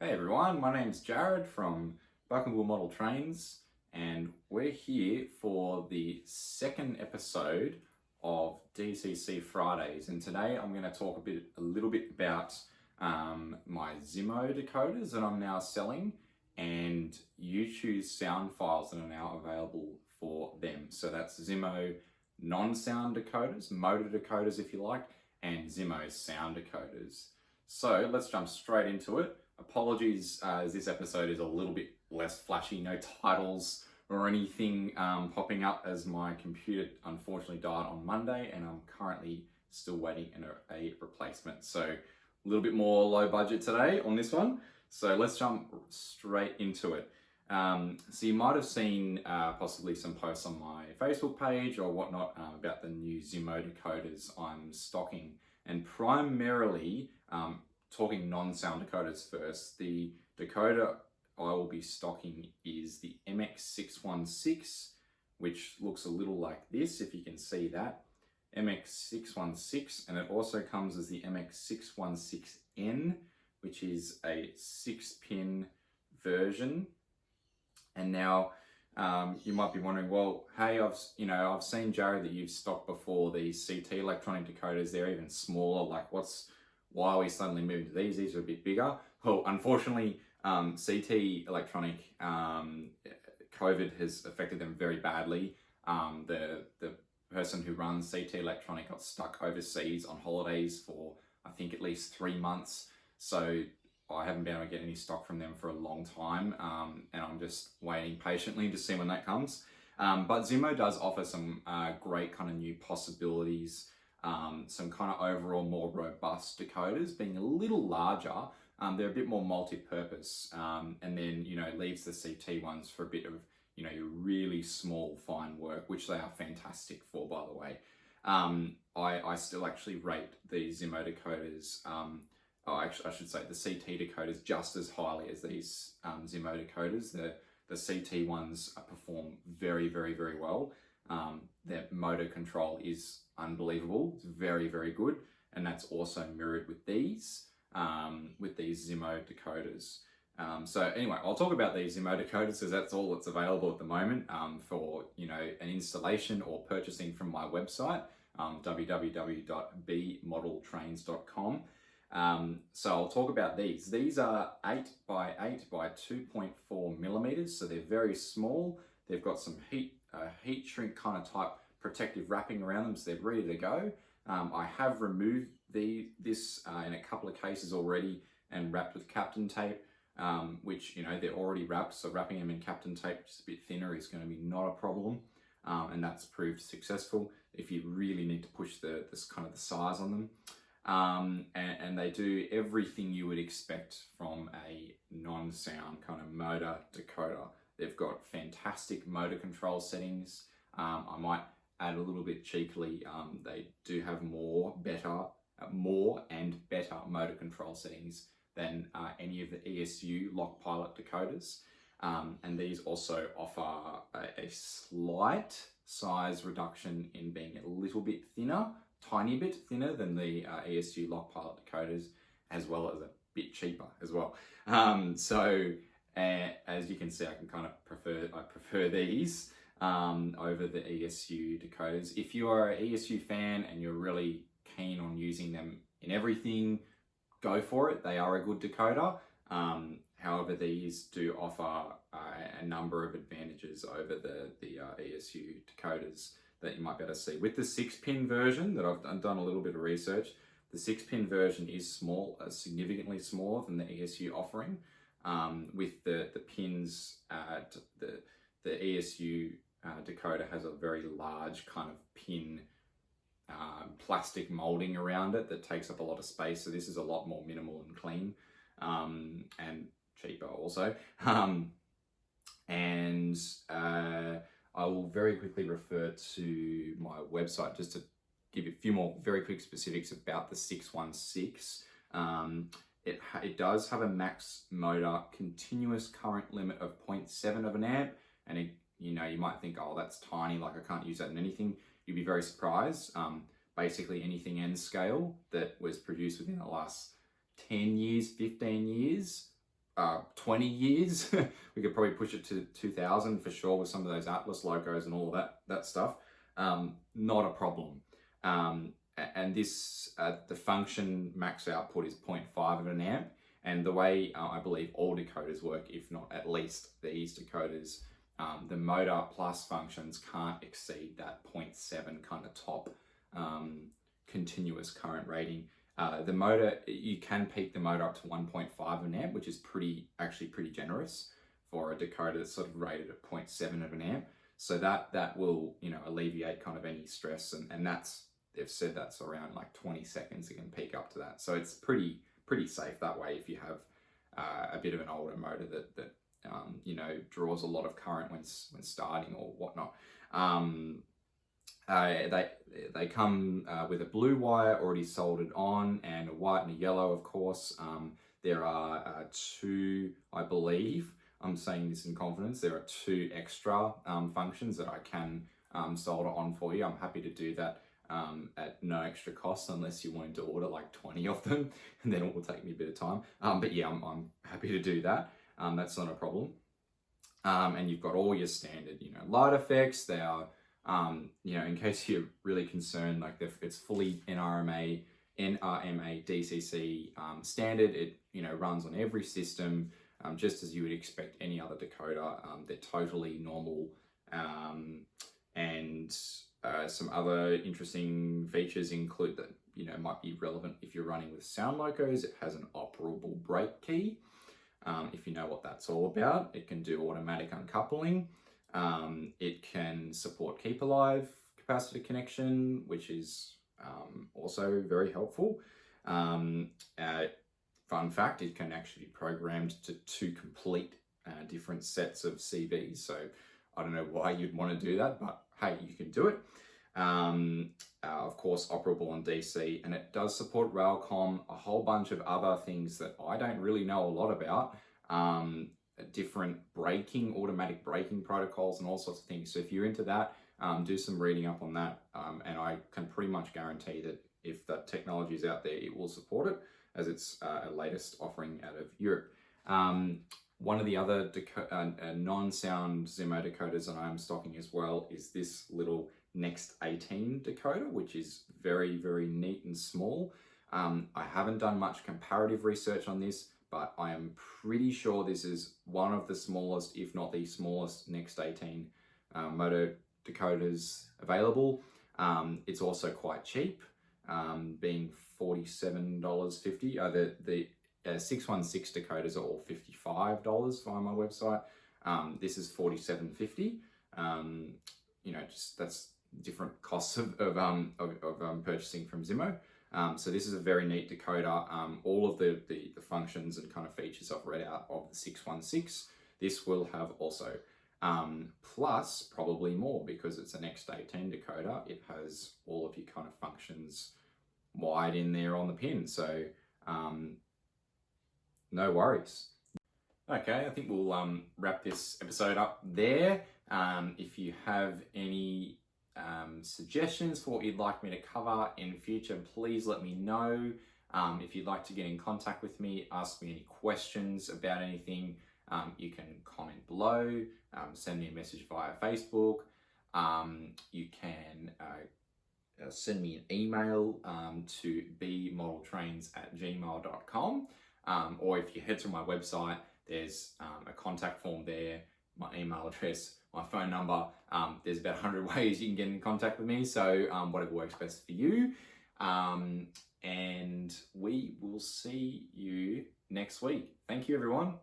Hey everyone, my name's Jared from Buckenville Model Trains, and we're here for the second episode of DCC Fridays. And today I'm going to talk a little bit about my Zimo decoders that I'm now selling, and YouTube sound files that are now available for them. So that's Zimo non-sound decoders, motor decoders if you like, and Zimo sound decoders. So let's jump straight into it. Apologies as this episode is a little bit less flashy, no titles or anything popping up, as my computer unfortunately died on Monday and I'm currently still waiting a replacement. So a little bit more low budget today on this one. So let's jump straight into it. So you might have seen possibly some posts on my Facebook page or whatnot about the new Zimo decoders I'm stocking, and primarily talking non-sound decoders first. The decoder I will be stocking is the MX616, which looks a little like this, if you can see that. MX616, and it also comes as the MX616N, which is a 6-pin version. And now you might be wondering, well, hey, I've seen, Jared, that you've stocked before these CT electronic decoders. They're even smaller. Like, why are we suddenly moving to these? These are a bit bigger. Well, unfortunately, CT electronic COVID has affected them very badly. The person who runs CT electronic got stuck overseas on holidays for, I think, at least 3 months. So I haven't been able to get any stock from them for a long time, and I'm just waiting patiently to see when that comes. But Zimo does offer some great kind of new possibilities, some kind of overall more robust decoders, being a little larger. They're a bit more multi-purpose, and then, leaves the CT ones for a bit of, your really small fine work, which they are fantastic for, by the way. I still actually rate the Zimo decoders, I should say the CT decoders, just as highly as these Zimo decoders. The CT ones perform very, very, very well. Their motor control is unbelievable. It's very, very good. And that's also mirrored with these Zimo decoders. So anyway, I'll talk about these Zimo decoders because that's all that's available at the moment for, an installation or purchasing from my website, www.bmodeltrains.com. So I'll talk about these. These are 8x8 by 2.4 millimeters, so they're very small. They've got some heat shrink kind of type protective wrapping around them, so they're ready to go. I have removed this in a couple of cases already and wrapped with Kapton tape, which, they're already wrapped, so wrapping them in Kapton tape just a bit thinner is going to be not a problem, and that's proved successful if you really need to push the size on them. And they do everything you would expect from a non-sound kind of motor decoder. They've got fantastic motor control settings. I might add a little bit cheekily, they do have more and better motor control settings than any of the ESU lock pilot decoders. And these also offer a slight size reduction in being a little bit thinner, tiny bit thinner than the ESU lock pilot decoders, as well as a bit cheaper as well. So as you can see, I prefer these over the ESU decoders. If you are an ESU fan and you're really keen on using them in everything, go for it. They are a good decoder. However, these do offer a number of advantages over the ESU decoders that you might be able to see. With the 6-pin version, that I've done a little bit of research, the 6-pin version is significantly smaller than the ESU offering. With the pins, the ESU decoder has a very large kind of pin plastic molding around it that takes up a lot of space. So this is a lot more minimal and clean, and cheaper also. I will very quickly refer to my website just to give you a few more very quick specifics about the 616. It does have a max motor continuous current limit of 0.7 of an amp, and you might think, oh, that's tiny, like I can't use that in anything. You'd be very surprised. Basically anything N scale that was produced within the last 10 years, 15 years, 20 years. We could probably push it to 2000 for sure with some of those Atlas logos and all of that stuff. Not a problem. And this, the function max output is 0.5 of an amp. And the way I believe all decoders work, if not at least these decoders, the motor plus functions can't exceed that 0.7 kind of top continuous current rating. The motor, you can peak the motor up to 1.5 of an amp, which is actually pretty generous for a decoder that's sort of rated at 0.7 of an amp. So that will, you know, alleviate kind of any stress, and that's, they've said that's around like 20 seconds it can peak up to that. So it's pretty safe that way if you have a bit of an older motor that you know, draws a lot of current when starting or whatnot. They come with a blue wire already soldered on, and a white and a yellow, of course. There are two, I believe, I'm saying this in confidence, there are two extra functions that I can solder on for you. I'm happy to do that at no extra cost, unless you wanted to order like 20 of them, and then it will take me a bit of time. But yeah, I'm happy to do that. That's not a problem. And you've got all your standard, you know, light effects. They are, you know, in case you're really concerned, like it's fully NRMA DCC standard. It, you know, runs on every system, just as you would expect any other decoder. They're totally normal. And some other interesting features include that, you know, might be relevant if you're running with sound locos. It has an operable brake key. If you know what that's all about, it can do automatic uncoupling. It can support keep alive capacitor connection, which is also very helpful. Fun fact, it can actually be programmed to two complete different sets of CVs. So I don't know why you'd want to do that, but hey, you can do it. Of course, operable on DC, and it does support Railcom, a whole bunch of other things that I don't really know a lot about, different braking, automatic braking protocols and all sorts of things. So if you're into that, do some reading up on that, and I can pretty much guarantee that if that technology is out there, it will support it, as it's a latest offering out of Europe. One of the other non-sound Zimo decoders that I'm stocking as well is this little Next 18 decoder, which is very, very neat and small. I haven't done much comparative research on this, but I am pretty sure this is one of the smallest, if not the smallest, Next 18 motor decoders available. It's also quite cheap, being $47.50. The 616 decoders are all $55 via my website. This is $47.50. You know, just that's different costs of purchasing from Zimo. So this is a very neat decoder. All of the functions and kind of features I've read out of the 616, this will have also. Plus probably more, because it's an X18 decoder. It has all of your kind of functions wide in there on the pin. So no worries. Okay, I think we'll wrap this episode up there. If you have any suggestions for what you'd like me to cover in future, please let me know. If you'd like to get in contact with me, ask me any questions about anything, you can comment below, send me a message via Facebook. You can send me an email to bmodeltrains@gmail.com, or if you head to my website, there's a contact form there, my email address, my phone number. There's about 100 ways you can get in contact with me, so whatever works best for you. And we will see you next week. Thank you, everyone.